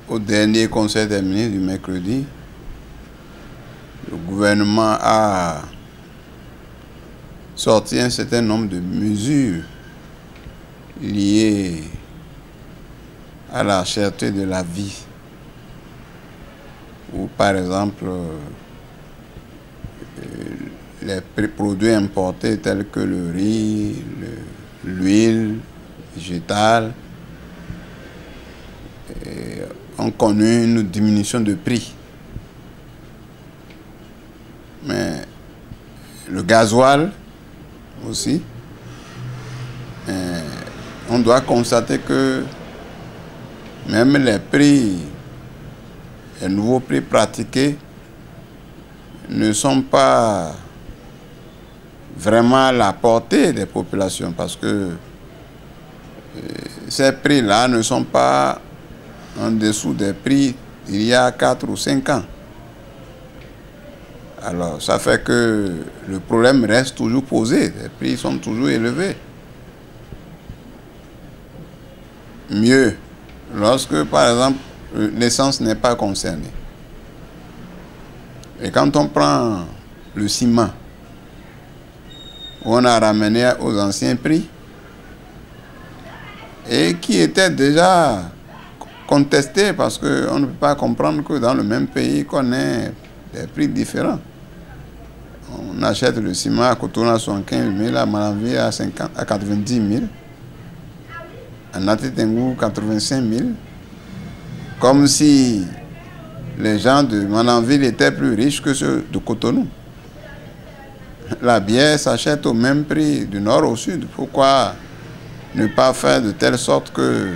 Au dernier conseil des ministres du mercredi, le gouvernement a sorti un certain nombre de mesures liées à la cherté de la vie. Ou par exemple, les produits importés tels que le riz, l'huile végétale ont connu une diminution de prix. Mais le gasoil aussi, on doit constater que même les nouveaux prix pratiqués ne sont pas vraiment à la portée des populations parce que ces prix-là ne sont pas en dessous des prix d'il y a 4 ou 5 ans. Alors, ça fait que le problème reste toujours posé. Les prix sont toujours élevés. Mieux, lorsque, par exemple, l'essence n'est pas concernée. Et quand on prend le ciment, on a ramené aux anciens prix, et qui était déjà contesté parce qu'on ne peut pas comprendre que dans le même pays qu'on ait des prix différents. On achète le ciment à Cotonou à 75 000, à Mananville à 90 000, à Nati-Tengou 85 000, comme si les gens de Mananville étaient plus riches que ceux de Cotonou. La bière s'achète au même prix du nord au sud. Pourquoi ne pas faire de telle sorte que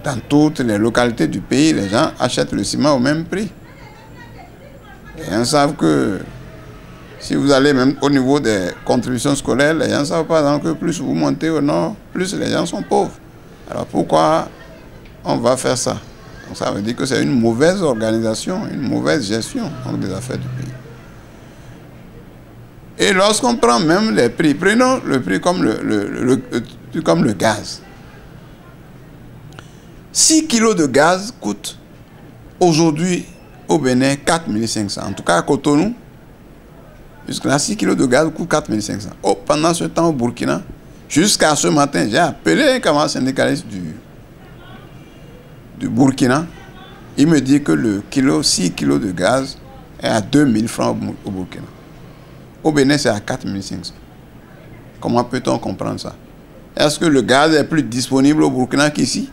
dans toutes les localités du pays, les gens achètent le ciment au même prix? Les gens savent que si vous allez même au niveau des contributions scolaires, les gens savent par exemple que plus vous montez au nord, plus les gens sont pauvres. Alors pourquoi on va faire ça? Donc ça veut dire que c'est une mauvaise organisation, une mauvaise gestion des affaires du pays. Et lorsqu'on prend même les prix, prenons le prix comme le gaz. 6 kilos de gaz coûtent aujourd'hui au Bénin 4 500. En tout cas à Cotonou, jusque-là 6 kilos de gaz coûtent 4 500. Oh, pendant ce temps au Burkina, jusqu'à ce matin, j'ai appelé un camarade syndicaliste du Burkina. Il me dit que le 6 kilos de gaz est à 2000 francs au Burkina. Au Bénin, c'est à 4 500. Comment peut-on comprendre ça? Est-ce que le gaz est plus disponible au Burkina qu'ici?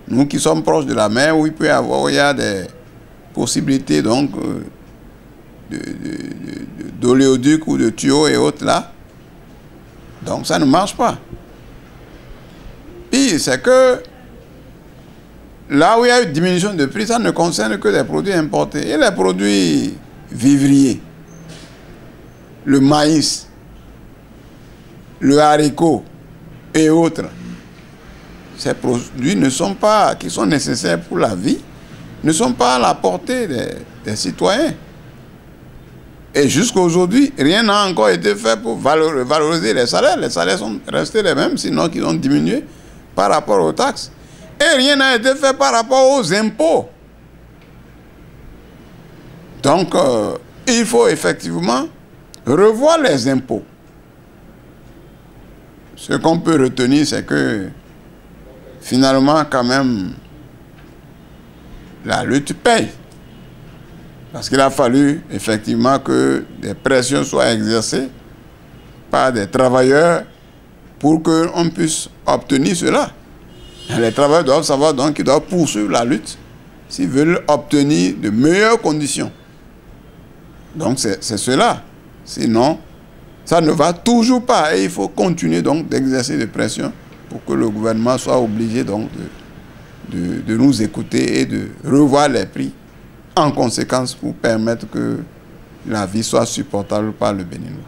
Nous qui sommes proches de la mer, où il y a des possibilités donc d'oléoducs ou de tuyaux et autres là. Donc ça ne marche pas. Pire, c'est que là où il y a eu diminution de prix, ça ne concerne que les produits importés. Et les produits vivriers, le maïs, le haricot et autres, ces produits qui sont nécessaires pour la vie, ne sont pas à la portée des citoyens. Et jusqu'à aujourd'hui, rien n'a encore été fait pour valoriser les salaires. Les salaires sont restés les mêmes, sinon qu'ils ont diminué par rapport aux taxes. Et rien n'a été fait par rapport aux impôts. Donc, il faut effectivement revoir les impôts. Ce qu'on peut retenir, c'est que finalement, quand même, la lutte paye. Parce qu'il a fallu effectivement que des pressions soient exercées par des travailleurs pour qu'on puisse obtenir cela. Les travailleurs doivent savoir donc qu'ils doivent poursuivre la lutte s'ils veulent obtenir de meilleures conditions. Donc c'est cela. Sinon, ça ne va toujours pas. Et il faut continuer donc d'exercer des pressions pour que le gouvernement soit obligé donc de nous écouter et de revoir les prix en conséquence pour permettre que la vie soit supportable par le Béninois.